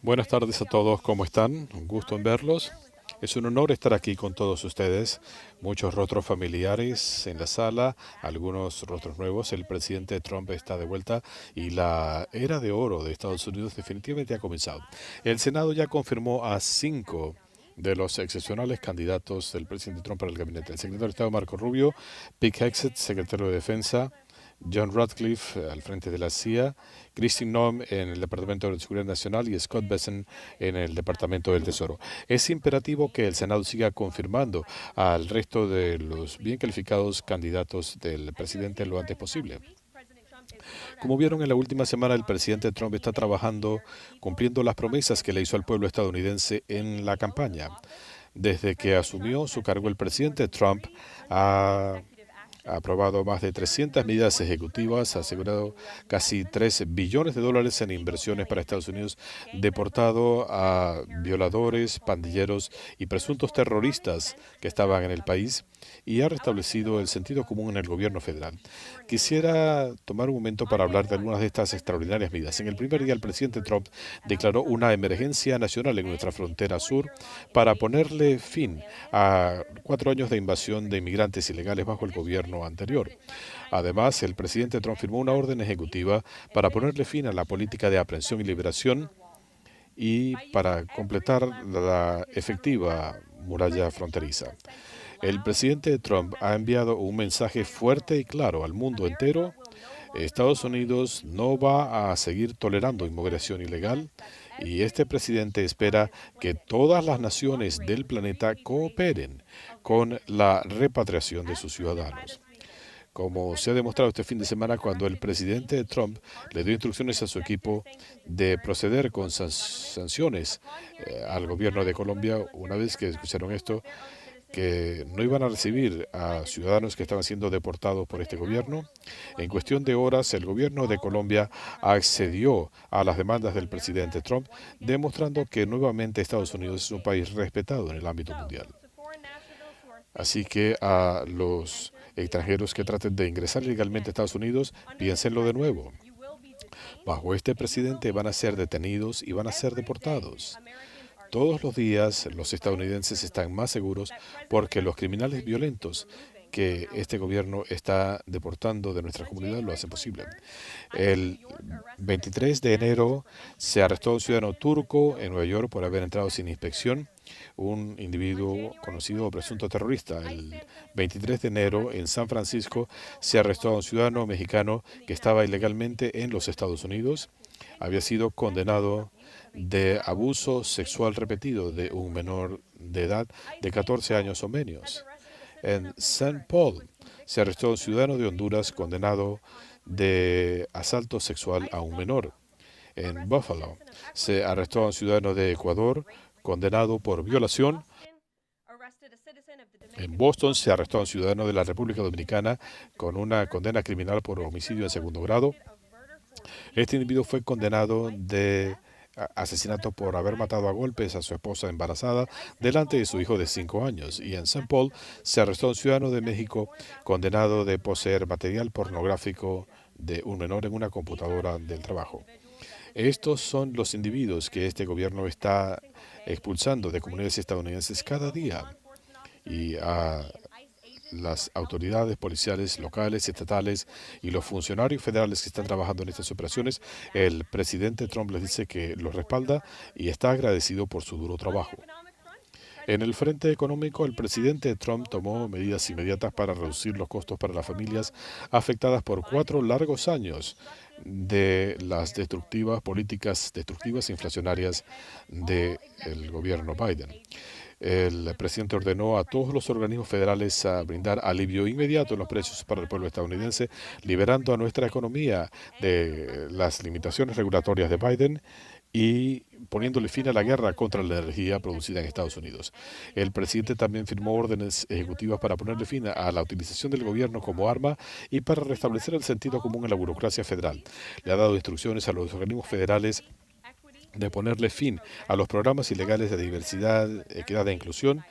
Buenas tardes a todos, ¿cómo están? Un gusto en verlos. Es un honor estar aquí con todos ustedes. Muchos rostros familiares en la sala, algunos rostros nuevos. El presidente Trump está de vuelta y la era de oro de Estados Unidos definitivamente ha comenzado. El Senado ya confirmó a 5 de los excepcionales candidatos del presidente Trump para el gabinete. El secretario de Estado Marco Rubio, Pete Hegseth, secretario de Defensa, John Ratcliffe al frente de la CIA, Kristi Noem en el Departamento de Seguridad Nacional y Scott Bessent en el Departamento del Tesoro. Es imperativo que el Senado siga confirmando al resto de los bien calificados candidatos del presidente lo antes posible. Como vieron en la última semana, el presidente Trump está trabajando cumpliendo las promesas que le hizo al pueblo estadounidense en la campaña. Desde que asumió su cargo, el presidente Trump ha aprobado más de 300 medidas ejecutivas, ha asegurado casi 3 billones de dólares en inversiones para Estados Unidos, deportado a violadores, pandilleros y presuntos terroristas que estaban en el país y ha restablecido el sentido común en el gobierno federal. Quisiera tomar un momento para hablar de algunas de estas extraordinarias medidas. En el primer día, el presidente Trump declaró una emergencia nacional en nuestra frontera sur para ponerle fin a 4 años de invasión de inmigrantes ilegales bajo el gobierno anterior. Además, el presidente Trump firmó una orden ejecutiva para ponerle fin a la política de aprehensión y liberación y para completar la efectiva muralla fronteriza. El presidente Trump ha enviado un mensaje fuerte y claro al mundo entero. Estados Unidos no va a seguir tolerando inmigración ilegal y este presidente espera que todas las naciones del planeta cooperen con la repatriación de sus ciudadanos. Como se ha demostrado este fin de semana cuando el presidente Trump le dio instrucciones a su equipo de proceder con sanciones al gobierno de Colombia, una vez que escucharon esto, que no iban a recibir a ciudadanos que estaban siendo deportados por este gobierno. En cuestión de horas, el gobierno de Colombia accedió a las demandas del presidente Trump, demostrando que nuevamente Estados Unidos es un país respetado en el ámbito mundial. Así que a los extranjeros que traten de ingresar legalmente a Estados Unidos, piénsenlo de nuevo. Bajo este presidente van a ser detenidos y van a ser deportados. Todos los días los estadounidenses están más seguros porque los criminales violentos que este gobierno está deportando de nuestra comunidad lo hacen posible. El 23 de enero se arrestó a un ciudadano turco en Nueva York por haber entrado sin inspección, un individuo conocido como presunto terrorista. El 23 de enero en San Francisco se arrestó a un ciudadano mexicano que estaba ilegalmente en los Estados Unidos. Había sido condenado de abuso sexual repetido de un menor de edad de 14 años o menos. En St. Paul se arrestó a un ciudadano de Honduras condenado de asalto sexual a un menor. En Buffalo se arrestó a un ciudadano de Ecuador condenado por violación. En Boston se arrestó a un ciudadano de la República Dominicana con una condena criminal por homicidio en segundo grado. Este individuo fue condenado de asesinato por haber matado a golpes a su esposa embarazada delante de su hijo de 5 años. Y en St. Paul se arrestó a un ciudadano de México condenado de poseer material pornográfico de un menor en una computadora del trabajo. Estos son los individuos que este gobierno está expulsando de comunidades estadounidenses cada día. Y a las autoridades policiales locales, estatales y los funcionarios federales que están trabajando en estas operaciones, el presidente Trump les dice que los respalda y está agradecido por su duro trabajo. En el frente económico, el presidente Trump tomó medidas inmediatas para reducir los costos para las familias afectadas por 4 largos años de las políticas destructivas inflacionarias del gobierno Biden. El presidente ordenó a todos los organismos federales a brindar alivio inmediato en los precios para el pueblo estadounidense, liberando a nuestra economía de las limitaciones regulatorias de Biden y poniéndole fin a la guerra contra la energía producida en Estados Unidos. El presidente también firmó órdenes ejecutivas para ponerle fin a la utilización del gobierno como arma y para restablecer el sentido común en la burocracia federal. Le ha dado instrucciones a los organismos federales de ponerle fin a los programas ilegales de diversidad, equidad e inclusión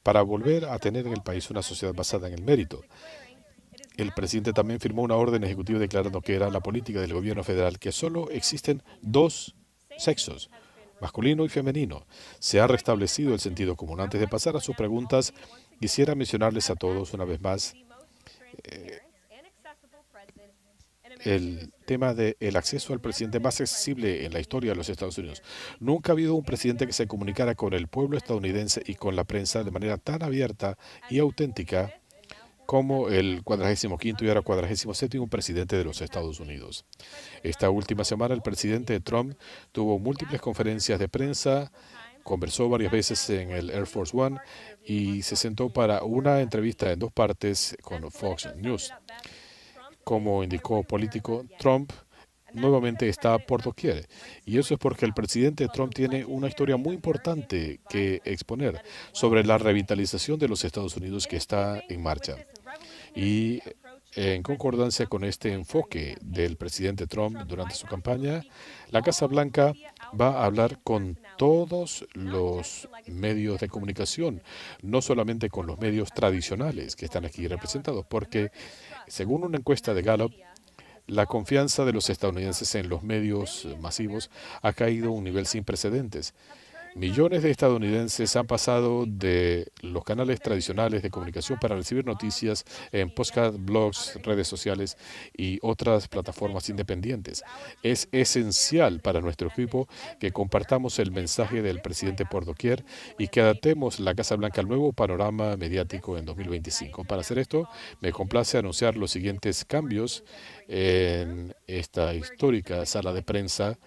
para volver a tener en el país una sociedad basada en el mérito. El presidente también firmó una orden ejecutiva declarando que era la política del gobierno federal que solo existen 2 sexos, masculino y femenino. Se ha restablecido el sentido común. Antes de pasar a sus preguntas, quisiera mencionarles a todos una vez más el tema del acceso al presidente más accesible en la historia de los Estados Unidos. Nunca ha habido un presidente que se comunicara con el pueblo estadounidense y con la prensa de manera tan abierta y auténtica como el 45º y ahora 47º presidente de los Estados Unidos. Esta última semana el presidente Trump tuvo múltiples conferencias de prensa, conversó varias veces en el Air Force One y se sentó para una entrevista en dos partes con Fox News. Como indicó político, Trump nuevamente está por doquier. Y eso es porque el presidente Trump tiene una historia muy importante que exponer sobre la revitalización de los Estados Unidos que está en marcha. Y en concordancia con este enfoque del presidente Trump durante su campaña, la Casa Blanca va a hablar con todos los medios de comunicación, no solamente con los medios tradicionales que están aquí representados, porque según una encuesta de Gallup, la confianza de los estadounidenses en los medios masivos ha caído a un nivel sin precedentes. Millones de estadounidenses han pasado de los canales tradicionales de comunicación para recibir noticias en podcast, blogs, redes sociales y otras plataformas independientes. Es esencial para nuestro equipo que compartamos el mensaje del presidente por doquier y que adaptemos la Casa Blanca al nuevo panorama mediático en 2025. Para hacer esto, me complace anunciar los siguientes cambios en esta histórica sala de prensa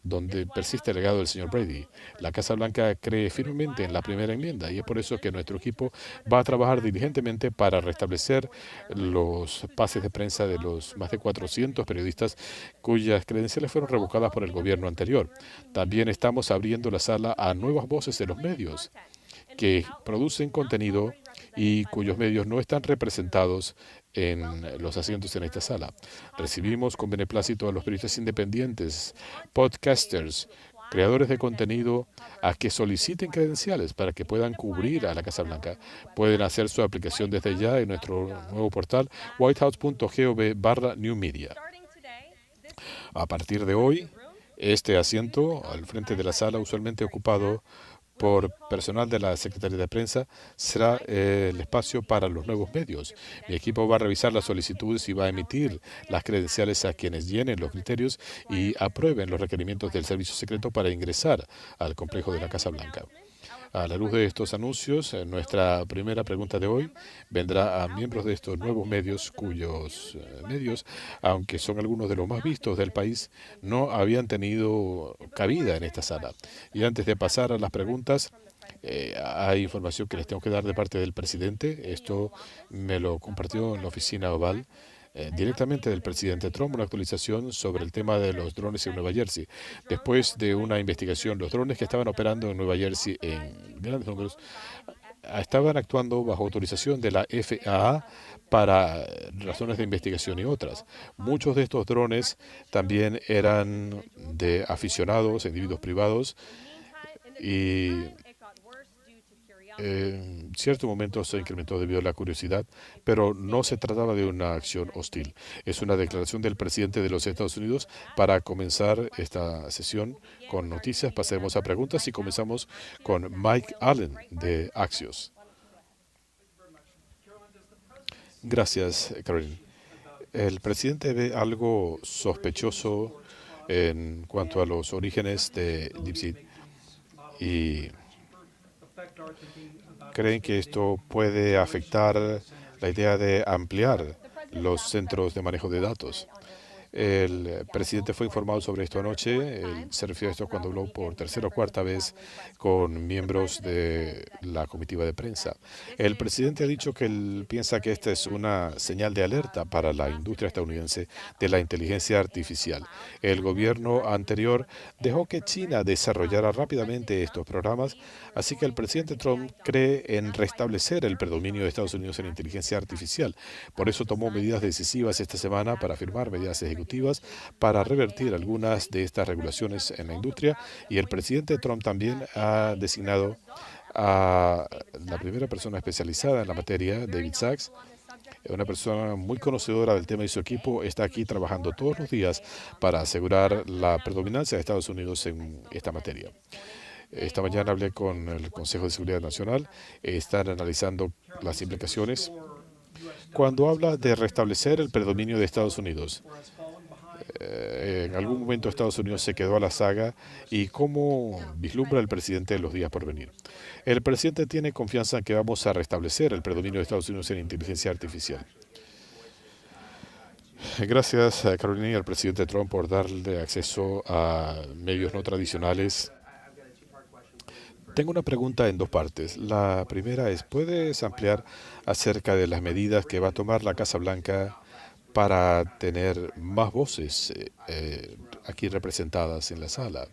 donde persiste el legado del señor Brady. La Casa Blanca cree firmemente en la primera enmienda y es por eso que nuestro equipo va a trabajar diligentemente para restablecer los pases de prensa de los más de 400 periodistas cuyas credenciales fueron revocadas por el gobierno anterior. También estamos abriendo la sala a nuevas voces de los medios que producen contenido y cuyos medios no están representados en los asientos en esta sala. Recibimos con beneplácito a los periodistas independientes, podcasters, creadores de contenido a que soliciten credenciales para que puedan cubrir a la Casa Blanca. Pueden hacer su aplicación desde ya en nuestro nuevo portal whitehouse.gov/new media. A partir de hoy, este asiento al frente de la sala, usualmente ocupado por personal de la Secretaría de Prensa, será el espacio para los nuevos medios. Mi equipo va a revisar las solicitudes y va a emitir las credenciales a quienes llenen los criterios y aprueben los requerimientos del servicio secreto para ingresar al complejo de la Casa Blanca. A la luz de estos anuncios, nuestra primera pregunta de hoy vendrá a miembros de estos nuevos medios, cuyos medios, aunque son algunos de los más vistos del país, no habían tenido cabida en esta sala. Y antes de pasar a las preguntas, hay información que les tengo que dar de parte del presidente. Esto me lo compartió en la oficina oval directamente del presidente Trump, una actualización sobre el tema de los drones en Nueva Jersey. Después de una investigación, los drones que estaban operando en Nueva Jersey en grandes números estaban actuando bajo autorización de la FAA para razones de investigación y otras. Muchos de estos drones también eran de aficionados, individuos privados, y en cierto momento se incrementó debido a la curiosidad, pero no se trataba de una acción hostil. Es una declaración del presidente de los Estados Unidos para comenzar esta sesión con noticias. Pasemos a preguntas y comenzamos con Mike Allen de Axios. Gracias, Caroline. El presidente ve algo sospechoso en cuanto a los orígenes de DeepSeek y creen que esto puede afectar la idea de ampliar los centros de manejo de datos. El presidente fue informado sobre esto anoche. Él se refirió a esto cuando habló por tercera o cuarta vez con miembros de la comitiva de prensa. El presidente ha dicho que él piensa que esta es una señal de alerta para la industria estadounidense de la inteligencia artificial. El gobierno anterior dejó que China desarrollara rápidamente estos programas, así que el presidente Trump cree en restablecer el predominio de Estados Unidos en inteligencia artificial. Por eso tomó medidas decisivas esta semana para firmar medidas ejecutivas para revertir algunas de estas regulaciones en la industria, y el presidente Trump también ha designado a la primera persona especializada en la materia, David Sachs, una persona muy conocedora del tema y su equipo está aquí trabajando todos los días para asegurar la predominancia de Estados Unidos en esta materia. Esta mañana hablé con el Consejo de Seguridad Nacional. Están analizando las implicaciones cuando habla de restablecer el predominio de Estados Unidos. En algún momento Estados Unidos se quedó a la saga y cómo vislumbra el presidente en los días por venir. El presidente tiene confianza en que vamos a restablecer el predominio de Estados Unidos en inteligencia artificial. Gracias a Carolina y al presidente Trump por darle acceso a medios no tradicionales. Tengo una pregunta en dos partes. La primera es, ¿puedes ampliar acerca de las medidas que va a tomar la Casa Blanca para tener más voces aquí representadas en la sala?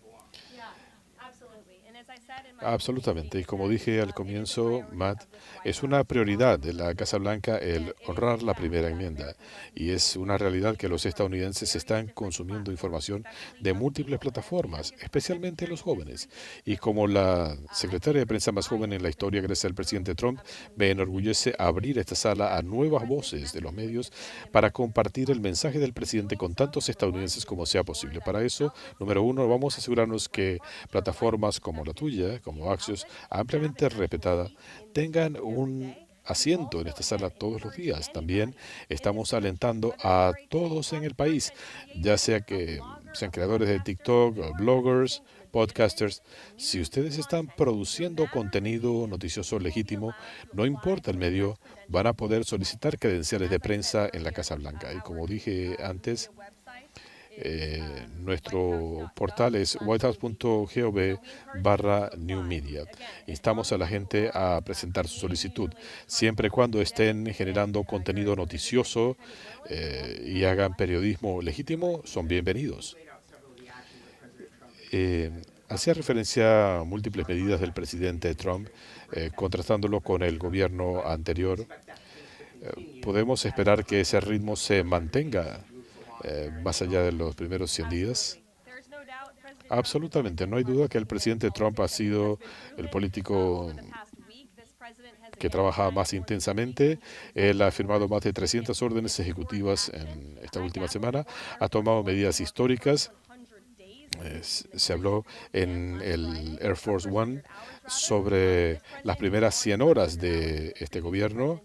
Absolutamente. Y como dije al comienzo, Matt, es una prioridad de la Casa Blanca el honrar la primera enmienda. Y es una realidad que los estadounidenses están consumiendo información de múltiples plataformas, especialmente los jóvenes. Y como la secretaria de prensa más joven en la historia, gracias al presidente Trump, me enorgullece abrir esta sala a nuevas voces de los medios para compartir el mensaje del presidente con tantos estadounidenses como sea posible. Para eso, número uno, vamos a asegurarnos que plataformas como la tuya, como Axios, ampliamente respetada, tengan un asiento en esta sala todos los días. También estamos alentando a todos en el país, ya sea que sean creadores de TikTok, bloggers, podcasters. Si ustedes están produciendo contenido noticioso legítimo, no importa el medio, van a poder solicitar credenciales de prensa en la Casa Blanca. Y como dije antes, nuestro portal es whitehouse.gov/new media. Instamos a la gente a presentar su solicitud, siempre y cuando estén generando contenido noticioso y hagan periodismo legítimo, son bienvenidos. Hacía referencia a múltiples medidas del presidente Trump, contrastándolo con el gobierno anterior. ¿Podemos esperar que ese ritmo se mantenga más allá de los primeros 100 días? Absolutamente, no hay duda que el presidente Trump ha sido el político que trabaja más intensamente. Él ha firmado más de 300 órdenes ejecutivas en esta última semana, ha tomado medidas históricas. Se habló en el Air Force One sobre las primeras 100 horas de este gobierno.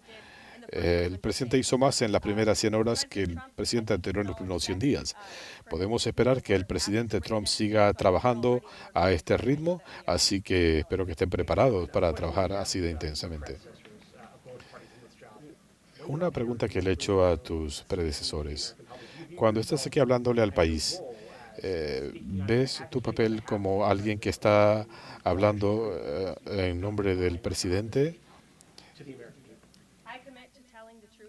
El presidente hizo más en las primeras 100 horas que el presidente anterior en los primeros 100 días. Podemos esperar que el presidente Trump siga trabajando a este ritmo, así que espero que estén preparados para trabajar así de intensamente. Una pregunta que le he hecho a tus predecesores. Cuando estás aquí hablándole al país, ¿ves tu papel como alguien que está hablando en nombre del presidente?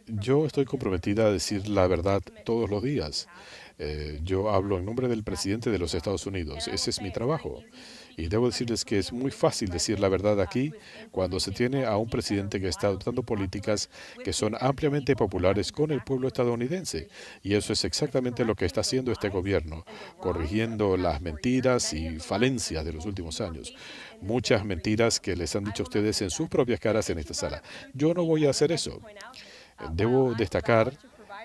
Yo estoy comprometida a decir la verdad todos los días. Yo hablo en nombre del presidente de los Estados Unidos. Ese es mi trabajo. Y debo decirles que es muy fácil decir la verdad aquí cuando se tiene a un presidente que está adoptando políticas que son ampliamente populares con el pueblo estadounidense. Y eso es exactamente lo que está haciendo este gobierno, corrigiendo las mentiras y falencias de los últimos años. Muchas mentiras que les han dicho a ustedes en sus propias caras en esta sala. Yo no voy a hacer eso. Debo destacar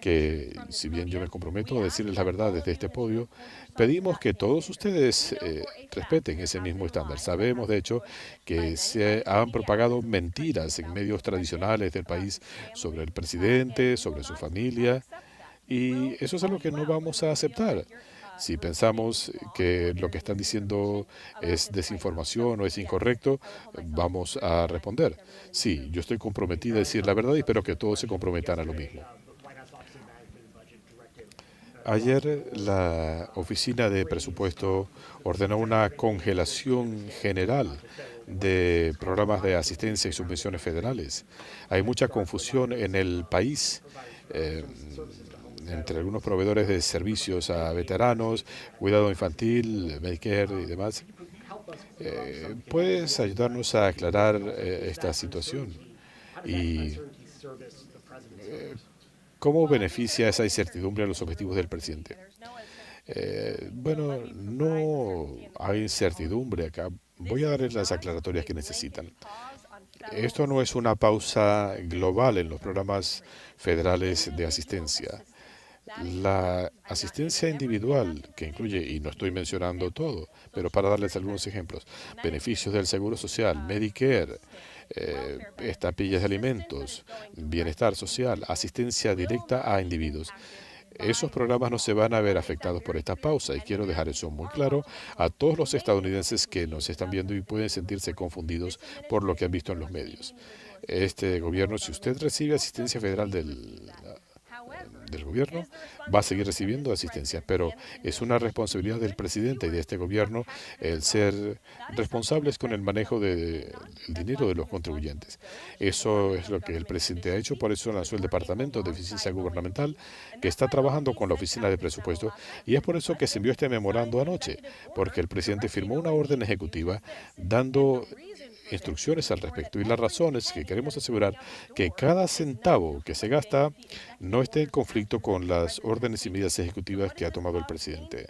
que, si bien yo me comprometo a decirles la verdad desde este podio, pedimos que todos ustedes respeten ese mismo estándar. Sabemos, de hecho, que se han propagado mentiras en medios tradicionales del país sobre el presidente, sobre su familia, y eso es algo que no vamos a aceptar. Si pensamos que lo que están diciendo es desinformación o es incorrecto, vamos a responder. Sí, yo estoy comprometida a decir la verdad y espero que todos se comprometan a lo mismo. Ayer la Oficina de Presupuesto ordenó una congelación general de programas de asistencia y subvenciones federales. Hay mucha confusión en el país entre algunos proveedores de servicios a veteranos, cuidado infantil, Medicare y demás. ¿Puedes ayudarnos a aclarar esta situación? Y ¿cómo beneficia esa incertidumbre a los objetivos del presidente? Bueno, no hay incertidumbre acá. Voy a darles las aclaratorias que necesitan. Esto no es una pausa global en los programas federales de asistencia. La asistencia individual, que incluye, y no estoy mencionando todo, pero para darles algunos ejemplos, beneficios del Seguro Social, Medicare, estampillas de alimentos, bienestar social, asistencia directa a individuos. Esos programas no se van a ver afectados por esta pausa y quiero dejar eso muy claro a todos los estadounidenses que nos están viendo y pueden sentirse confundidos por lo que han visto en los medios. Este gobierno, si usted recibe asistencia federal del gobierno, va a seguir recibiendo asistencia, pero es una responsabilidad del presidente y de este gobierno el ser responsables con el manejo del dinero de los contribuyentes. Eso es lo que el presidente ha hecho, por eso lanzó el Departamento de Eficiencia Gubernamental, que está trabajando con la Oficina de Presupuesto, y es por eso que se envió este memorando anoche, porque el presidente firmó una orden ejecutiva dando instrucciones al respecto. Y la razón es que queremos asegurar que cada centavo que se gasta no esté en conflicto con las órdenes y medidas ejecutivas que ha tomado el presidente.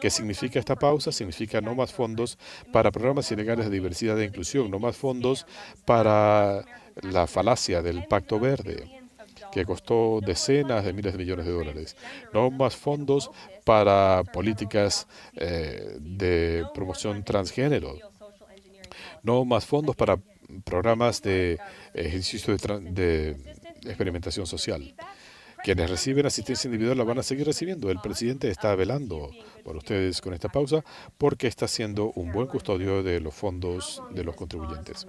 ¿Qué significa esta pausa? Significa no más fondos para programas ilegales de diversidad e inclusión, no más fondos para la falacia del Pacto Verde, que costó decenas de miles de millones de dólares. No más fondos para políticas de promoción transgénero. No más fondos para programas de ejercicio de experimentación social. Quienes reciben asistencia individual la van a seguir recibiendo. El presidente está velando por ustedes con esta pausa porque está siendo un buen custodio de los fondos de los contribuyentes.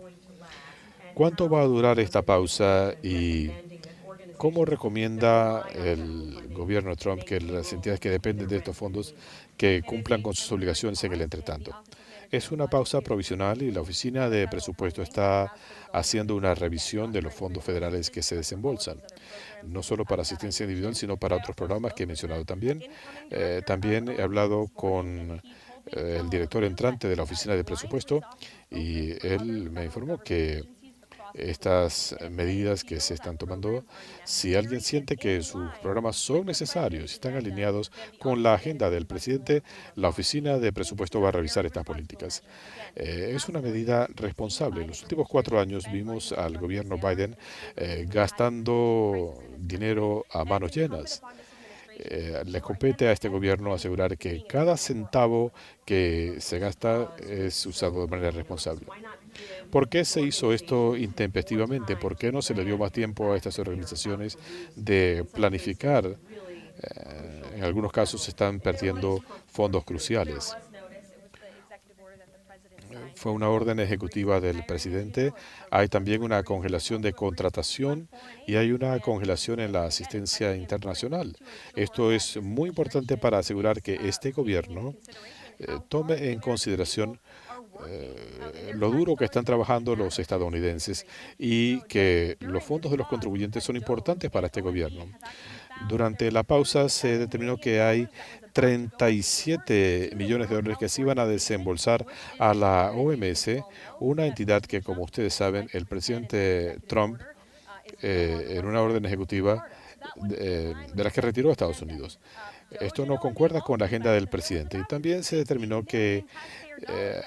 ¿Cuánto va a durar esta pausa y cómo recomienda el gobierno de Trump que las entidades que dependen de estos fondos que cumplan con sus obligaciones en el entretanto? Es una pausa provisional y la Oficina de Presupuesto está haciendo una revisión de los fondos federales que se desembolsan, no solo para asistencia individual, sino para otros programas que he mencionado también. También he hablado con el director entrante de la Oficina de Presupuesto y él me informó que estas medidas que se están tomando, si alguien siente que sus programas son necesarios y están alineados con la agenda del presidente, la Oficina de Presupuesto va a revisar estas políticas. Es una medida responsable. En los últimos 4 años vimos al gobierno Biden gastando dinero a manos llenas. Le compete a este gobierno asegurar que cada centavo que se gasta es usado de manera responsable. ¿Por qué se hizo esto intempestivamente? ¿Por qué no se le dio más tiempo a estas organizaciones de planificar? En algunos casos se están perdiendo fondos cruciales. Fue una orden ejecutiva del presidente. Hay también una congelación de contratación y hay una congelación en la asistencia internacional. Esto es muy importante para asegurar que este gobierno tome en consideración lo duro que están trabajando los estadounidenses y que los fondos de los contribuyentes son importantes para este gobierno. Durante la pausa se determinó que hay 37 millones de dólares que se iban a desembolsar a la OMS, una entidad que, como ustedes saben, el presidente Trump, en una orden ejecutiva, de la que retiró a Estados Unidos. Esto no concuerda con la agenda del presidente. Y también se determinó que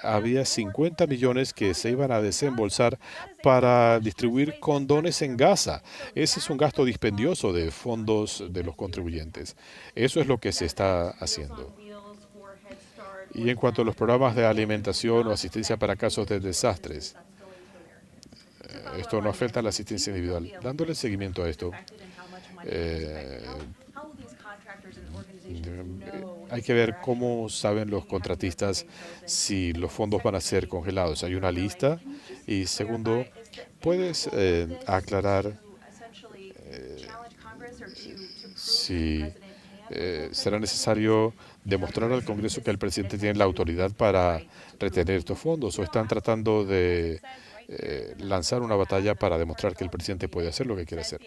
había 50 millones que se iban a desembolsar para distribuir condones en Gaza. Ese es un gasto dispendioso de fondos de los contribuyentes. Eso es lo que se está haciendo. Y en cuanto a los programas de alimentación o asistencia para casos de desastres, esto no afecta a la asistencia individual. Dándole seguimiento a esto, hay que ver cómo saben los contratistas si los fondos van a ser congelados. Hay una lista. Y segundo, ¿puedes aclarar si será necesario demostrar al Congreso que el presidente tiene la autoridad para retener estos fondos o están tratando de lanzar una batalla para demostrar que el presidente puede hacer lo que quiere hacer?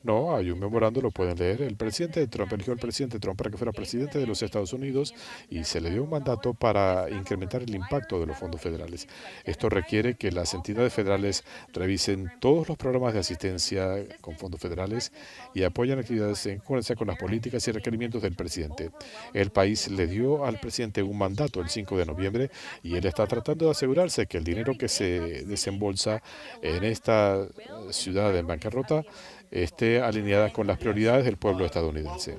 No, hay un memorando, lo pueden leer. El presidente Trump eligió al presidente Trump para que fuera presidente de los Estados Unidos y se le dio un mandato para incrementar el impacto de los fondos federales. Esto requiere que las entidades federales revisen todos los programas de asistencia con fondos federales y apoyen actividades en coherencia con las políticas y requerimientos del presidente. El país le dio al presidente un mandato el 5 de noviembre y él está tratando de asegurarse que el dinero que se desembolsa en esta ciudad en bancarrota esté alineada con las prioridades del pueblo estadounidense.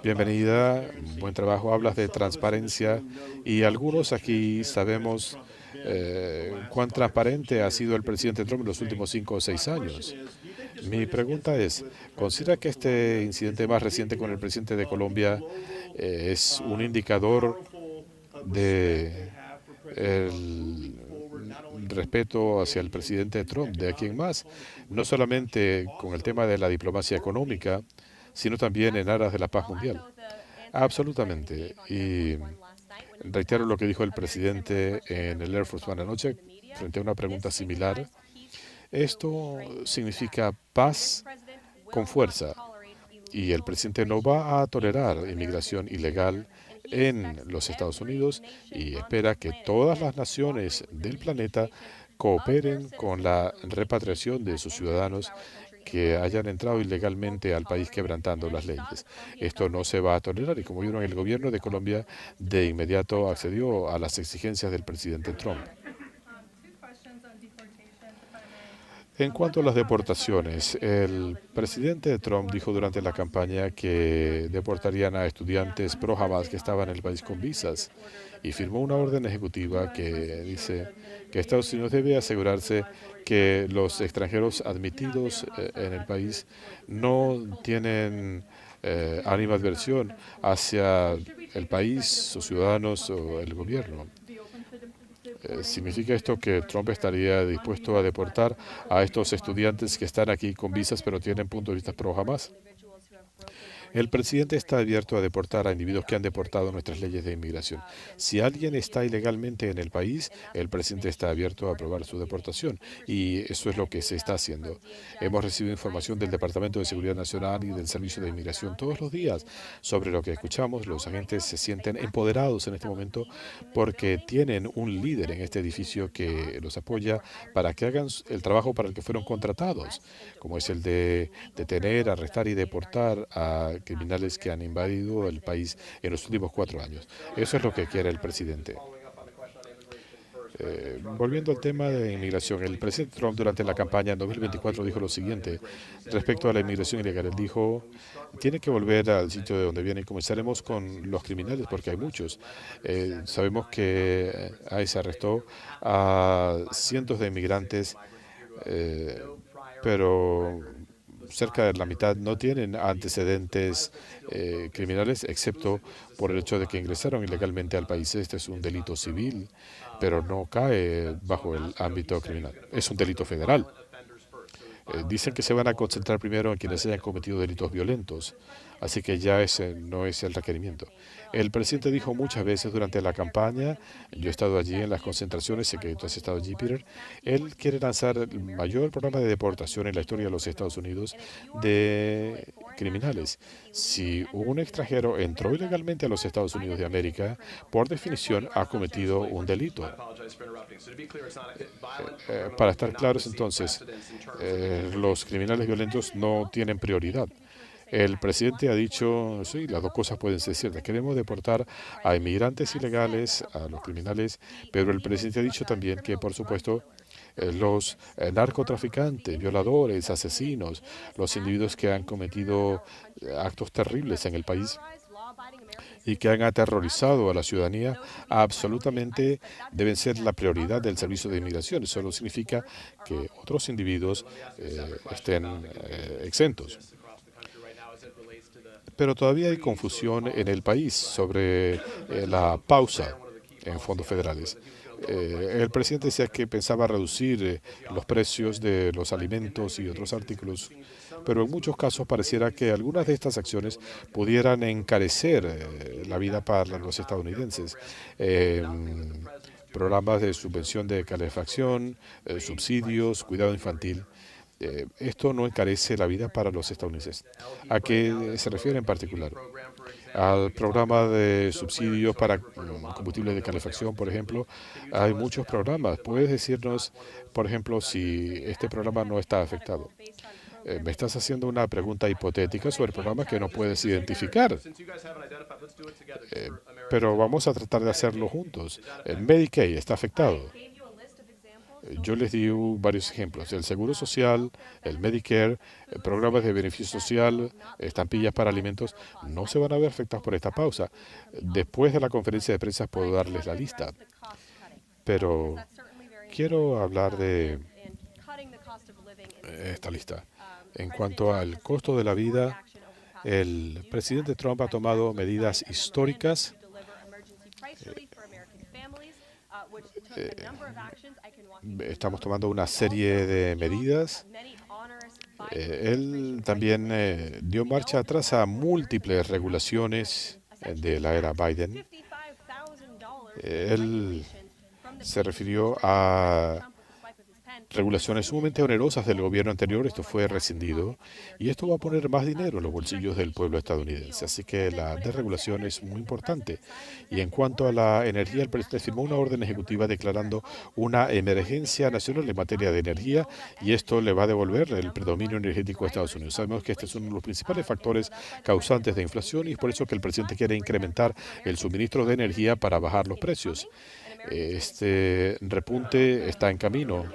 Bienvenida, buen trabajo. Hablas de transparencia y algunos aquí sabemos cuán transparente ha sido el presidente Trump en los últimos 5 o 6 años. Mi pregunta es, ¿considera que este incidente más reciente con el presidente de Colombia es un indicador de el respeto hacia el presidente Trump, de aquí en más, no solamente con el tema de la diplomacia económica, sino también en aras de la paz mundial? Absolutamente. Y reitero lo que dijo el presidente en el Air Force One anoche frente a una pregunta similar. Esto significa paz con fuerza y el presidente no va a tolerar inmigración ilegal en los Estados Unidos y espera que todas las naciones del planeta cooperen con la repatriación de sus ciudadanos que hayan entrado ilegalmente al país quebrantando las leyes. Esto no se va a tolerar y como vieron, el gobierno de Colombia de inmediato accedió a las exigencias del presidente Trump. En cuanto a las deportaciones, el presidente Trump dijo durante la campaña que deportarían a estudiantes pro Hamas que estaban en el país con visas y firmó una orden ejecutiva que dice que Estados Unidos debe asegurarse que los extranjeros admitidos en el país no tienen animadversión hacia el país, sus ciudadanos o el gobierno. ¿Significa esto que Trump estaría dispuesto a deportar a estos estudiantes que están aquí con visas pero tienen puntos de vista pro Hamas? El presidente está abierto a deportar a individuos que han deportado nuestras leyes de inmigración. Si alguien está ilegalmente en el país, el presidente está abierto a aprobar su deportación y eso es lo que se está haciendo. Hemos recibido información del Departamento de Seguridad Nacional y del Servicio de Inmigración todos los días sobre lo que escuchamos. Los agentes se sienten empoderados en este momento porque tienen un líder en este edificio que los apoya para que hagan el trabajo para el que fueron contratados, como es el de detener, arrestar y deportar a criminales que han invadido el país en los últimos 4 años. Eso es lo que quiere el presidente. Volviendo al tema de inmigración, el presidente Trump durante la campaña en 2024 dijo lo siguiente respecto a la inmigración ilegal. Él dijo, tiene que volver al sitio de donde viene y comenzaremos con los criminales porque hay muchos. Sabemos que ICE arrestó a cientos de inmigrantes, pero cerca de la mitad no tienen antecedentes criminales, excepto por el hecho de que ingresaron ilegalmente al país. Este es un delito civil, pero no cae bajo el ámbito criminal. Es un delito federal. Dicen que se van a concentrar primero en quienes hayan cometido delitos violentos, así que ya ese no es el requerimiento. El presidente dijo muchas veces durante la campaña, yo he estado allí en las concentraciones, sé que tú has estado allí, Peter, él quiere lanzar el mayor programa de deportación en la historia de los Estados Unidos de criminales. Si un extranjero entró ilegalmente a los Estados Unidos de América, por definición ha cometido un delito. Para estar claros entonces, los criminales violentos no tienen prioridad. El presidente ha dicho, sí, las dos cosas pueden ser ciertas. Queremos deportar a inmigrantes ilegales, a los criminales, pero el presidente ha dicho también que, por supuesto, los narcotraficantes, violadores, asesinos, los individuos que han cometido actos terribles en el país y que han aterrorizado a la ciudadanía, absolutamente deben ser la prioridad del Servicio de Inmigración. Eso no significa que otros individuos estén exentos. Pero todavía hay confusión en el país sobre la pausa en fondos federales. El presidente decía que pensaba reducir los precios de los alimentos y otros artículos, pero en muchos casos pareciera que algunas de estas acciones pudieran encarecer la vida para los estadounidenses. Programas de subvención de calefacción, subsidios, cuidado infantil. esto no encarece la vida para los estadounidenses. ¿A qué se refiere en particular? Al programa de subsidios para combustibles de calefacción, por ejemplo. Hay muchos programas. ¿Puedes decirnos, por ejemplo, si este programa no está afectado? Me estás haciendo una pregunta hipotética sobre programas que no puedes identificar, eh, pero vamos a tratar de hacerlo juntos. El Medicaid está afectado. Yo les di varios ejemplos. El Seguro Social, el Medicare, programas de beneficio social, estampillas para alimentos, no se van a ver afectados por esta pausa. Después de la conferencia de prensa puedo darles la lista, pero quiero hablar de esta lista. En cuanto al costo de la vida, el presidente Trump ha tomado medidas históricas. Estamos tomando una serie de medidas. Él también dio marcha atrás a múltiples regulaciones de la era Biden. Él se refirió a regulaciones sumamente onerosas del gobierno anterior. Esto fue rescindido y esto va a poner más dinero en los bolsillos del pueblo estadounidense. Así que la desregulación es muy importante. Y en cuanto a la energía, el presidente firmó una orden ejecutiva declarando una emergencia nacional en materia de energía y esto le va a devolver el predominio energético a Estados Unidos. Sabemos que este es uno de los principales factores causantes de inflación y es por eso que el presidente quiere incrementar el suministro de energía para bajar los precios. Este repunte está en camino.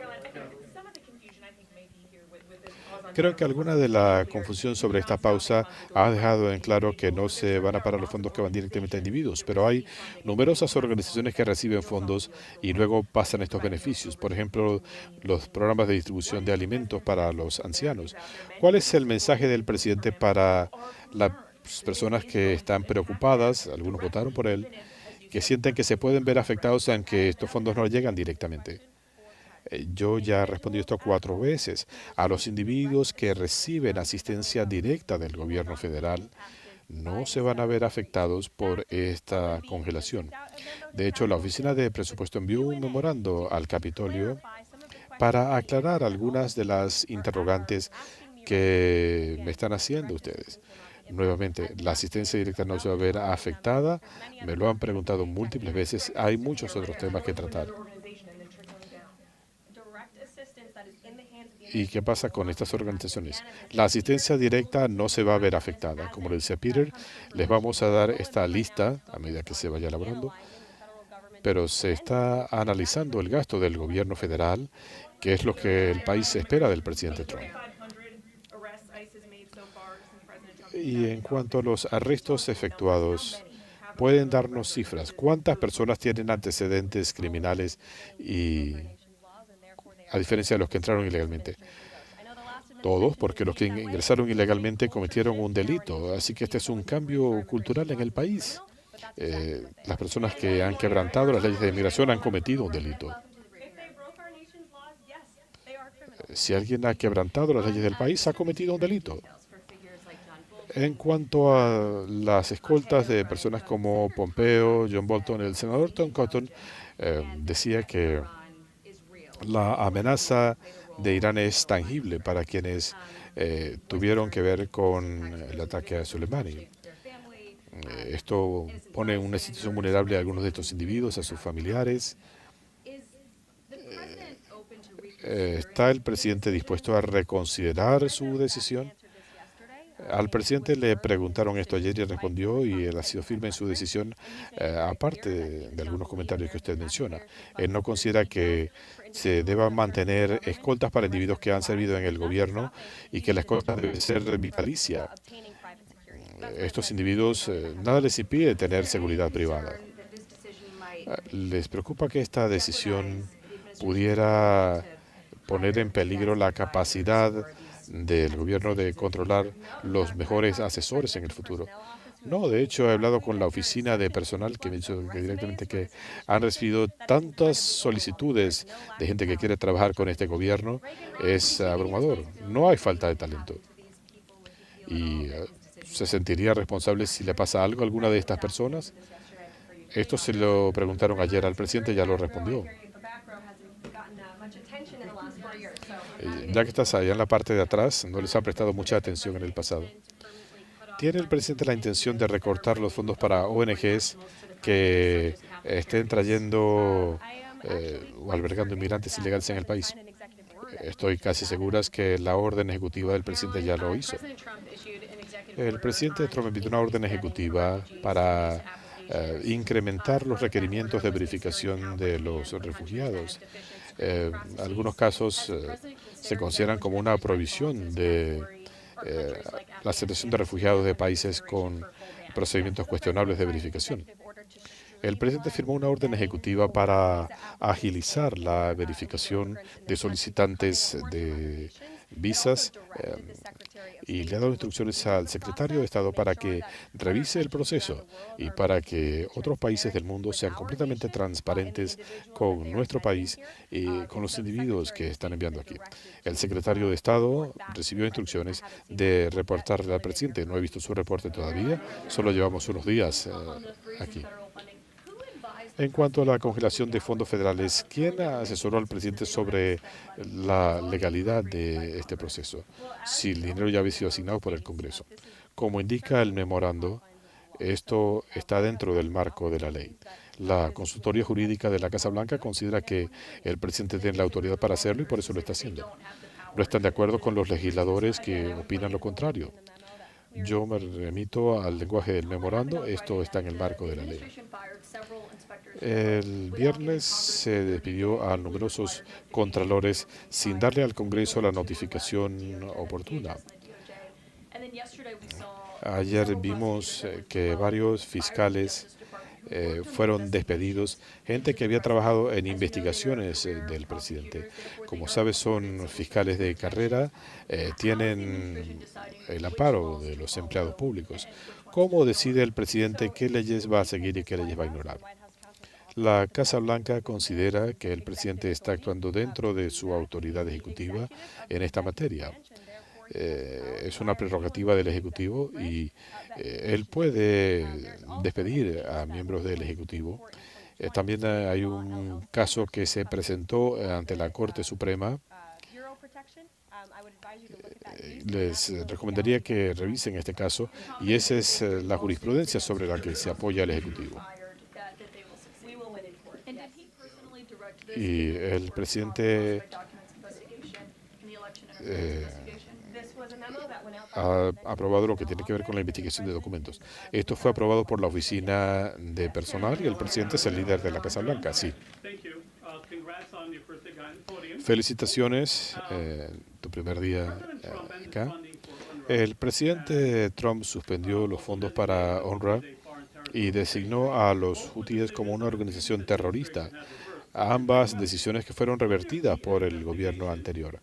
Creo que alguna de la confusión sobre esta pausa ha dejado en claro que no se van a parar los fondos que van directamente a individuos, pero hay numerosas organizaciones que reciben fondos y luego pasan estos beneficios. Por ejemplo, los programas de distribución de alimentos para los ancianos. ¿Cuál es el mensaje del presidente para las personas que están preocupadas? Algunos votaron por él, que sienten que se pueden ver afectados aunque estos fondos no llegan directamente. Yo ya he respondido esto 4 veces. A los individuos que reciben asistencia directa del gobierno federal no se van a ver afectados por esta congelación. De hecho, la Oficina de Presupuesto envió un memorando al Capitolio para aclarar algunas de las interrogantes que me están haciendo ustedes. Nuevamente, la asistencia directa no se va a ver afectada. Me lo han preguntado múltiples veces. Hay muchos otros temas que tratar. ¿Y qué pasa con estas organizaciones? La asistencia directa no se va a ver afectada. Como le decía Peter, les vamos a dar esta lista a medida que se vaya elaborando, pero se está analizando el gasto del gobierno federal, que es lo que el país espera del presidente Trump. Y en cuanto a los arrestos efectuados, ¿pueden darnos cifras? ¿Cuántas personas tienen antecedentes criminales y a diferencia de los que entraron ilegalmente? Todos, porque los que ingresaron ilegalmente cometieron un delito. Así que este es un cambio cultural en el país. Las personas que han quebrantado las leyes de inmigración han cometido un delito. Si alguien ha quebrantado las leyes del país, ha cometido un delito. En cuanto a las escoltas de personas como Pompeo, John Bolton, el senador Tom Cotton decía que la amenaza de Irán es tangible para quienes tuvieron que ver con el ataque a Soleimani. Esto pone en una situación vulnerable a algunos de estos individuos, a sus familiares. ¿Está el presidente dispuesto a reconsiderar su decisión? Al presidente le preguntaron esto ayer y respondió y él ha sido firme en su decisión, aparte de algunos comentarios que usted menciona. Él no considera que se deban mantener escoltas para individuos que han servido en el gobierno y que la escolta debe ser vitalicia. Estos individuos, nada les impide tener seguridad privada. ¿Les preocupa que esta decisión pudiera poner en peligro la capacidad del gobierno de controlar los mejores asesores en el futuro? No, de hecho he hablado con la oficina de personal que me ha dicho que directamente que han recibido tantas solicitudes de gente que quiere trabajar con este gobierno, es abrumador. No hay falta de talento. Y se sentiría responsable si le pasa algo a alguna de estas personas. Esto se lo preguntaron ayer al presidente y ya lo respondió. Ya que estás allá en la parte de atrás, no les ha prestado mucha atención en el pasado. ¿Tiene el presidente la intención de recortar los fondos para ONGs que estén trayendo o albergando inmigrantes ilegales en el país? Estoy casi segura que la orden ejecutiva del presidente ya lo hizo. El presidente Trump emitió una orden ejecutiva para incrementar los requerimientos de verificación de los refugiados. Algunos casos se consideran como una provisión de la aceptación de refugiados de países con procedimientos cuestionables de verificación. El presidente firmó una orden ejecutiva para agilizar la verificación de solicitantes de visas y le ha dado instrucciones al secretario de Estado para que revise el proceso y para que otros países del mundo sean completamente transparentes con nuestro país y con los individuos que están enviando aquí. El secretario de Estado recibió instrucciones de reportarle al presidente. No he visto su reporte todavía, solo llevamos unos días aquí. En cuanto a la congelación de fondos federales, ¿quién asesoró al presidente sobre la legalidad de este proceso? Si el dinero ya había sido asignado por el Congreso. Como indica el memorando, esto está dentro del marco de la ley. La consultoría jurídica de la Casa Blanca considera que el presidente tiene la autoridad para hacerlo y por eso lo está haciendo. No están de acuerdo con los legisladores que opinan lo contrario. Yo me remito al lenguaje del memorando, esto está en el marco de la ley. El viernes se despidió a numerosos contralores sin darle al Congreso la notificación oportuna. Ayer vimos que varios fiscales fueron despedidos, gente que había trabajado en investigaciones del presidente. Como sabes, son fiscales de carrera, tienen el amparo de los empleados públicos. ¿Cómo decide el presidente qué leyes va a seguir y qué leyes va a ignorar? La Casa Blanca considera que el presidente está actuando dentro de su autoridad ejecutiva en esta materia. Es una prerrogativa del Ejecutivo y él puede despedir a miembros del Ejecutivo. También hay un caso que se presentó ante la Corte Suprema. Les recomendaría que revisen este caso y esa es la jurisprudencia sobre la que se apoya el Ejecutivo. Y el presidente ha aprobado lo que tiene que ver con la investigación de documentos. Esto fue aprobado por la Oficina de Personal y el presidente es el líder de la Casa Blanca, sí. Felicitaciones, tu primer día acá. El presidente Trump suspendió los fondos para UNRWA y designó a los hutíes como una organización terrorista. Ambas decisiones que fueron revertidas por el gobierno anterior.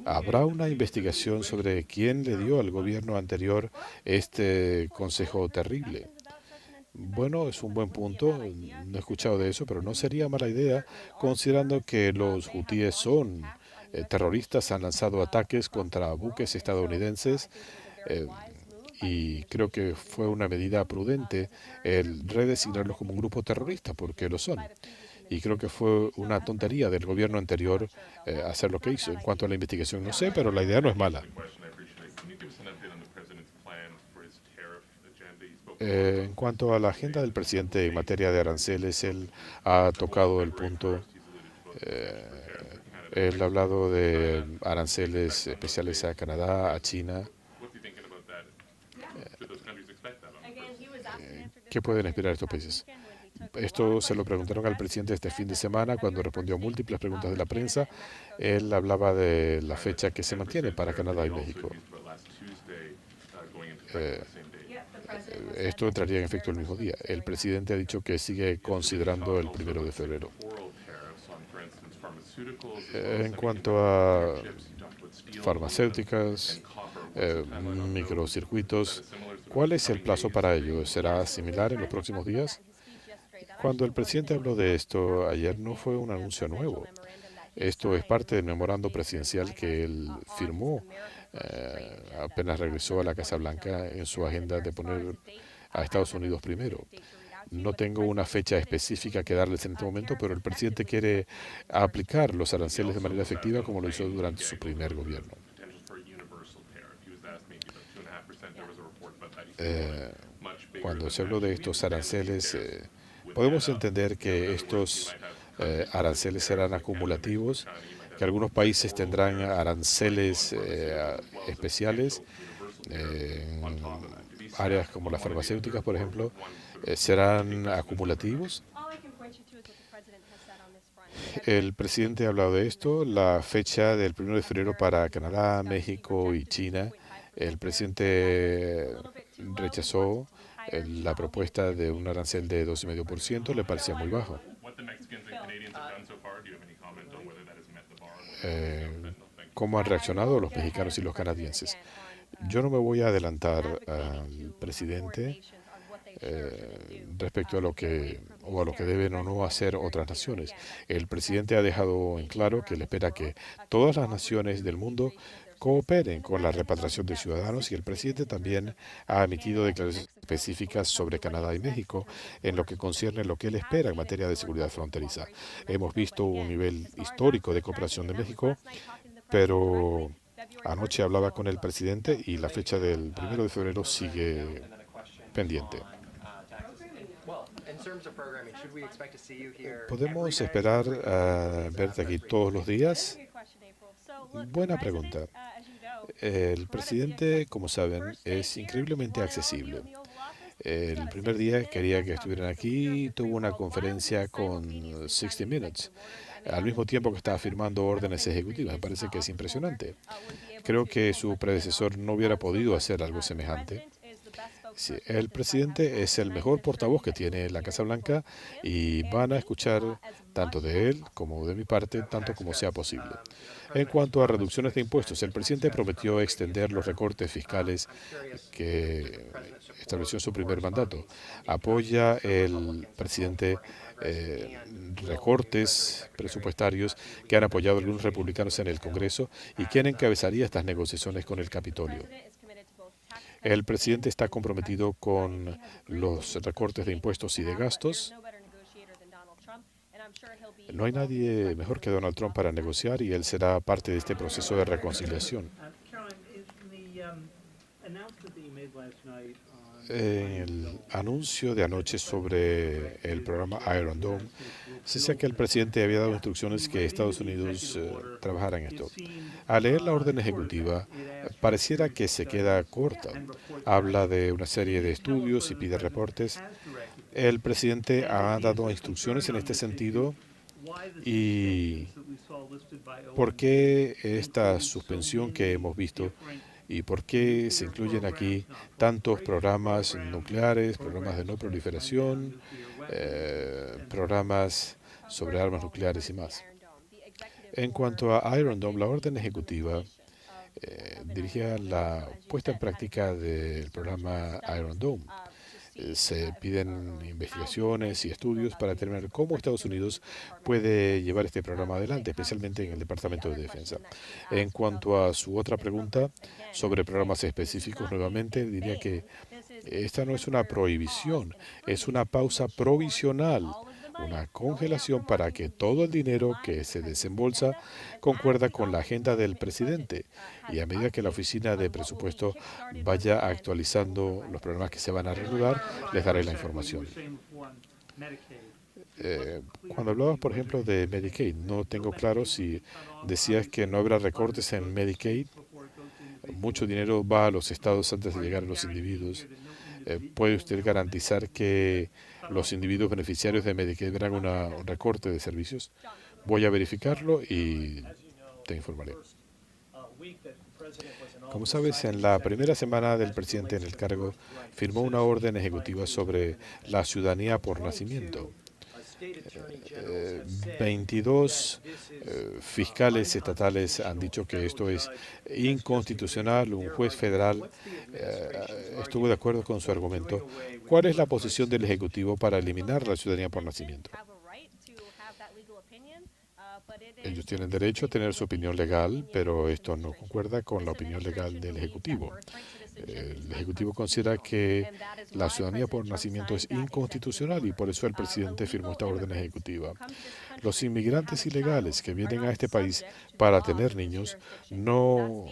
¿Habrá una investigación sobre quién le dio al gobierno anterior este consejo terrible? Bueno, es un buen punto. No he escuchado de eso, pero no sería mala idea, considerando que los hutíes son terroristas, han lanzado ataques contra buques estadounidenses y creo que fue una medida prudente el redesignarlos como un grupo terrorista, porque lo son. Y creo que fue una tontería del gobierno anterior hacer lo que hizo. En cuanto a la investigación, no sé, pero la idea no es mala. En cuanto a la agenda del presidente en materia de aranceles, él ha tocado el punto. Él ha hablado de aranceles especiales a Canadá, a China. ¿Qué pueden esperar estos países? Esto se lo preguntaron al presidente este fin de semana cuando respondió a múltiples preguntas de la prensa. Él hablaba de la fecha que se mantiene para Canadá y México. Esto entraría en efecto el mismo día. El presidente ha dicho que sigue considerando el 1 de febrero. En cuanto a farmacéuticas, microcircuitos, ¿cuál es el plazo para ello? ¿Será similar en los próximos días? Cuando el presidente habló de esto ayer no fue un anuncio nuevo. Esto es parte del memorando presidencial que él firmó apenas regresó a la Casa Blanca en su agenda de poner a Estados Unidos primero. No tengo una fecha específica que darles en este momento, pero el presidente quiere aplicar los aranceles de manera efectiva como lo hizo durante su primer gobierno. Eh, Cuando se habló de estos aranceles, podemos entender que estos aranceles serán acumulativos, que algunos países tendrán aranceles especiales, en áreas como las farmacéuticas, por ejemplo, serán acumulativos. El presidente ha hablado de esto, la fecha del 1 de febrero para Canadá, México y China. El presidente rechazó la propuesta de un arancel de 2,5%, le parecía muy bajo. Eh, ¿Cómo han reaccionado los mexicanos y los canadienses? Yo no me voy a adelantar al presidente respecto a lo que o a lo que deben o no hacer otras naciones. El presidente ha dejado en claro que él espera que todas las naciones del mundo cooperen con la repatriación de ciudadanos y el presidente también ha emitido declaraciones específicas sobre Canadá y México en lo que concierne lo que él espera en materia de seguridad fronteriza. Hemos visto un nivel histórico de cooperación de México, pero anoche hablaba con el presidente y la fecha del 1 de febrero sigue pendiente. ¿Podemos esperar a verte aquí todos los días? Buena pregunta. El presidente, como saben, es increíblemente accesible. El primer día quería que estuvieran aquí, tuvo una conferencia con 60 Minutes, al mismo tiempo que estaba firmando órdenes ejecutivas. Me parece que es impresionante. Creo que su predecesor no hubiera podido hacer algo semejante. Sí, el presidente es el mejor portavoz que tiene la Casa Blanca y van a escuchar tanto de él como de mi parte, tanto como sea posible. En cuanto a reducciones de impuestos, el presidente prometió extender los recortes fiscales que estableció en su primer mandato. Apoya el presidente recortes presupuestarios que han apoyado algunos republicanos en el Congreso y quién encabezaría estas negociaciones con el Capitolio. El presidente está comprometido con los recortes de impuestos y de gastos. No hay nadie mejor que Donald Trump para negociar y él será parte de este proceso de reconciliación. En el anuncio de anoche sobre el programa Iron Dome, se decía que el presidente había dado instrucciones que Estados Unidos trabajara en esto. Al leer la orden ejecutiva, pareciera que se queda corta. Habla de una serie de estudios y pide reportes. El presidente ha dado instrucciones en este sentido y ¿por qué esta suspensión que hemos visto y por qué se incluyen aquí tantos programas nucleares, programas de no proliferación, programas sobre armas nucleares y más? En cuanto a Iron Dome, la orden ejecutiva dirigía la puesta en práctica del programa Iron Dome. Se piden investigaciones y estudios para determinar cómo Estados Unidos puede llevar este programa adelante, especialmente en el Departamento de Defensa. En cuanto a su otra pregunta sobre programas específicos, nuevamente diría que esta no es una prohibición, es una pausa provisional, una congelación para que todo el dinero que se desembolsa concuerda con la agenda del presidente. Y a medida que la oficina de presupuesto vaya actualizando los programas que se van a reanudar, les daré la información. Cuando hablabas, por ejemplo, de Medicaid, no tengo claro si decías que no habrá recortes en Medicaid. Mucho dinero va a los estados antes de llegar a los individuos. ¿Puede usted garantizar que los individuos beneficiarios de Medicaid verán un recorte de servicios? Voy a verificarlo y te informaré. Como sabes, en la primera semana del presidente en el cargo, firmó una orden ejecutiva sobre la ciudadanía por nacimiento. 22 fiscales estatales han dicho que esto es inconstitucional. Un juez federal estuvo de acuerdo con su argumento. ¿Cuál es la posición del Ejecutivo para eliminar la ciudadanía por nacimiento? Ellos tienen derecho a tener su opinión legal, pero esto no concuerda con la opinión legal del Ejecutivo. El Ejecutivo considera que la ciudadanía por nacimiento es inconstitucional y por eso el presidente firmó esta orden ejecutiva. Los inmigrantes ilegales que vienen a este país para tener niños no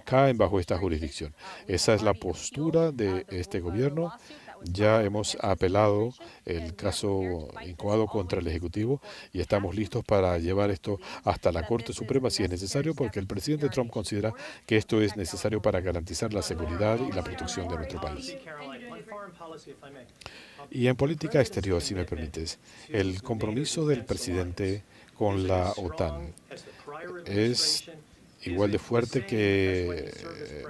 caen bajo esta jurisdicción. Esa es la postura de este gobierno. Ya hemos apelado el caso incoado contra el Ejecutivo y estamos listos para llevar esto hasta la Corte Suprema si es necesario, porque el presidente Trump considera que esto es necesario para garantizar la seguridad y la protección de nuestro país. Y en política exterior, si me permites, el compromiso del presidente con la OTAN es igual de fuerte que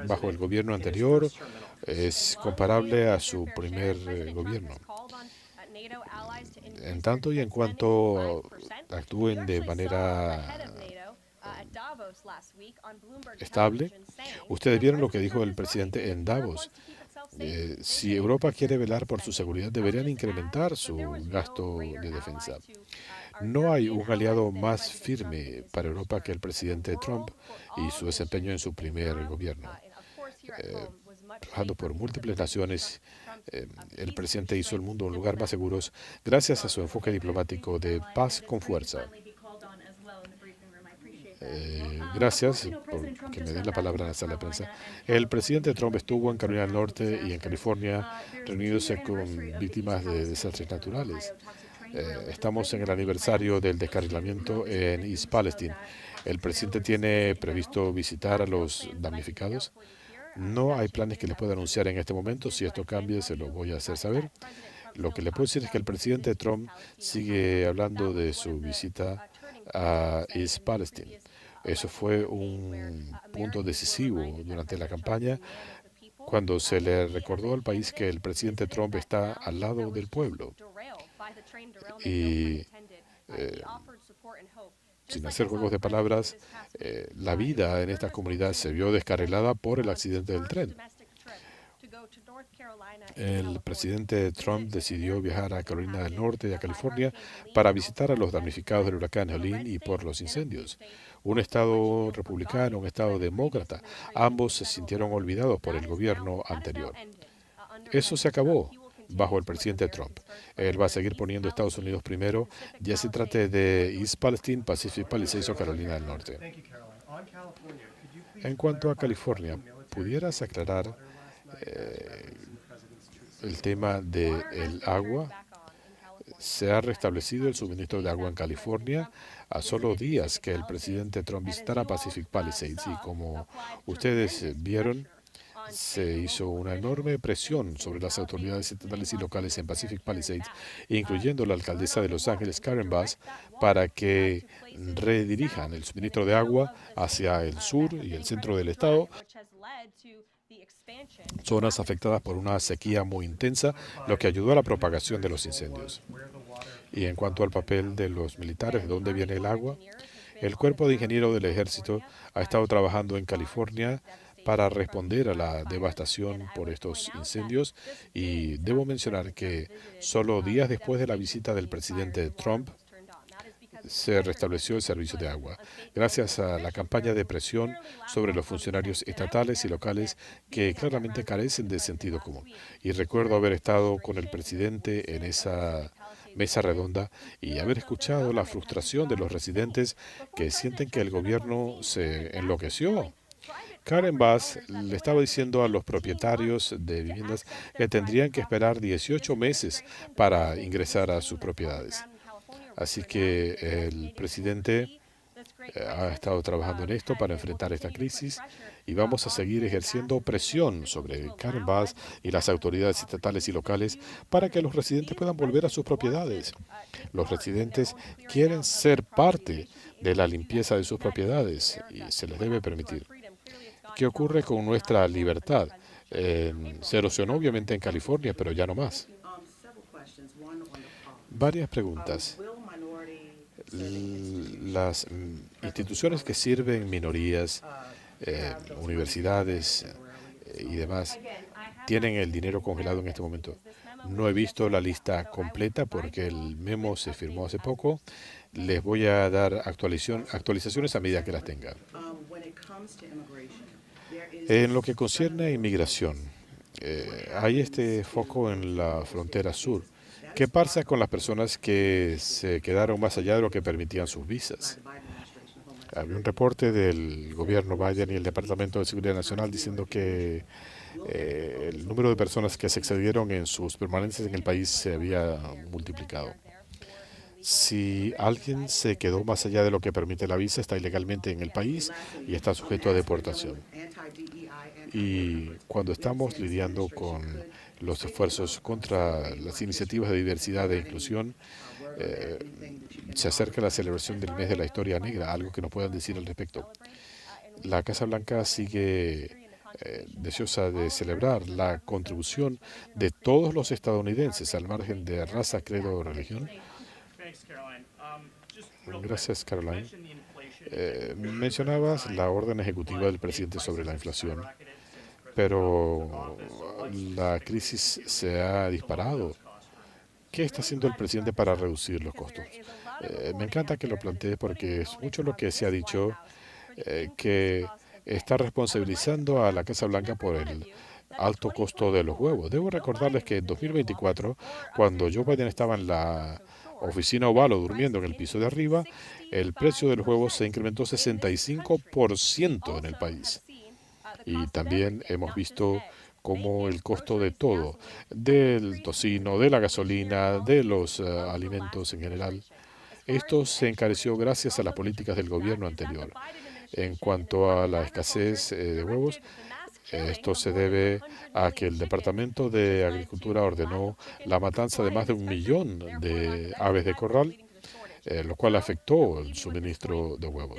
bajo el gobierno anterior, es comparable a su primer gobierno. En tanto y en cuanto actúen de manera estable, ustedes vieron lo que dijo el presidente en Davos. Si Europa quiere velar por su seguridad, deberían incrementar su gasto de defensa. No hay un aliado más firme para Europa que el presidente Trump y su desempeño en su primer gobierno. Trabajando por múltiples naciones, el presidente hizo el mundo un lugar más seguro gracias a su enfoque diplomático de paz con fuerza. Gracias por que me den la palabra en la sala de prensa. El presidente Trump estuvo en Carolina del Norte y en California reuniéndose con víctimas de desastres naturales. Estamos en el aniversario del descarrilamiento en East Palestine. El presidente tiene previsto visitar a los damnificados. No hay planes que les pueda anunciar en este momento. Si esto cambia, se lo voy a hacer saber. Lo que le puedo decir es que el presidente Trump sigue hablando de su visita a East Palestine. Eso fue un punto decisivo durante la campaña, cuando se le recordó al país que el presidente Trump está al lado del pueblo. Y sin hacer juegos de palabras, la vida en esta comunidad se vio descarrilada por el accidente del tren. El presidente Trump decidió viajar a Carolina del Norte y a California para visitar a los damnificados del huracán Helene y por los incendios. Un estado republicano, un estado demócrata, ambos se sintieron olvidados por el gobierno anterior. Eso se acabó bajo el presidente Trump. Él va a seguir poniendo a Estados Unidos primero, ya se trate de East Palestine, Pacific Palisades o Carolina del Norte. En cuanto a California, ¿pudieras aclarar el tema del agua? Se ha restablecido el suministro de agua en California a solo días que el presidente Trump visitara Pacific Palisades y como ustedes vieron, se hizo una enorme presión sobre las autoridades estatales y locales en Pacific Palisades, incluyendo la alcaldesa de Los Ángeles, Karen Bass, para que redirijan el suministro de agua hacia el sur y el centro del estado, zonas afectadas por una sequía muy intensa, lo que ayudó a la propagación de los incendios. Y en cuanto al papel de los militares, ¿de dónde viene el agua? El Cuerpo de Ingenieros del Ejército ha estado trabajando en California para responder a la devastación por estos incendios y debo mencionar que solo días después de la visita del presidente Trump se restableció el servicio de agua, gracias a la campaña de presión sobre los funcionarios estatales y locales que claramente carecen de sentido común. Y recuerdo haber estado con el presidente en esa mesa redonda y haber escuchado la frustración de los residentes que sienten que el gobierno se enloqueció. Karen Bass le estaba diciendo a los propietarios de viviendas que tendrían que esperar 18 meses para ingresar a sus propiedades. Así que el presidente ha estado trabajando en esto para enfrentar esta crisis y vamos a seguir ejerciendo presión sobre Karen Bass y las autoridades estatales y locales para que los residentes puedan volver a sus propiedades. Los residentes quieren ser parte de la limpieza de sus propiedades y se les debe permitir. ¿Qué ocurre con nuestra libertad? Se erosionó obviamente en California, pero ya no más. Varias preguntas. Las instituciones que sirven minorías, universidades y demás, tienen el dinero congelado en este momento. No he visto la lista completa porque el memo se firmó hace poco. Les voy a dar actualizaciones a medida que las tenga. En lo que concierne a inmigración, hay este foco en la frontera sur. ¿Qué pasa con las personas que se quedaron más allá de lo que permitían sus visas? Había un reporte del gobierno Biden y el Departamento de Seguridad Nacional diciendo que el número de personas que se excedieron en sus permanencias en el país se había multiplicado. Si alguien se quedó más allá de lo que permite la visa, está ilegalmente en el país y está sujeto a deportación. Y cuando estamos lidiando con los esfuerzos contra las iniciativas de diversidad e inclusión, eh, se acerca la celebración del mes de la historia negra, algo que nos puedan decir al respecto. La Casa Blanca sigue deseosa de celebrar la contribución de todos los estadounidenses al margen de raza, credo o religión. Gracias, Caroline. Mencionabas la orden ejecutiva del presidente sobre la inflación, pero la crisis se ha disparado. ¿Qué está haciendo el presidente para reducir los costos? Me encanta que lo plantee porque es mucho lo que se ha dicho que está responsabilizando a la Casa Blanca por el alto costo de los huevos. Debo recordarles que en 2024, cuando Joe Biden estaba en la oficina oval o durmiendo en el piso de arriba, el precio de los huevos se incrementó 65% en el país. Y también hemos visto cómo el costo de todo, del tocino, de la gasolina, de los alimentos en general, esto se encareció gracias a las políticas del gobierno anterior. En cuanto a la escasez de huevos, esto se debe a que el Departamento de Agricultura ordenó la matanza de más de 1 millón de aves de corral, lo cual afectó el suministro de huevos.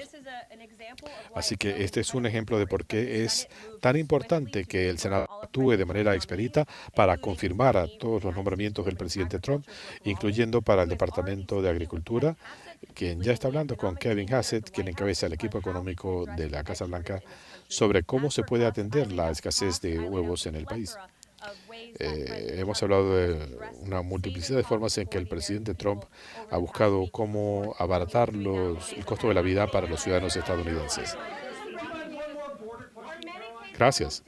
Así que este es un ejemplo de por qué es tan importante que el Senado actúe de manera expedita para confirmar a todos los nombramientos del presidente Trump, incluyendo para el Departamento de Agricultura, quien ya está hablando con Kevin Hassett, quien encabeza el equipo económico de la Casa Blanca, sobre cómo se puede atender la escasez de huevos en el país. Hemos hablado de una multiplicidad de formas en que el presidente Trump ha buscado cómo abaratar el costo de la vida para los ciudadanos estadounidenses. Gracias.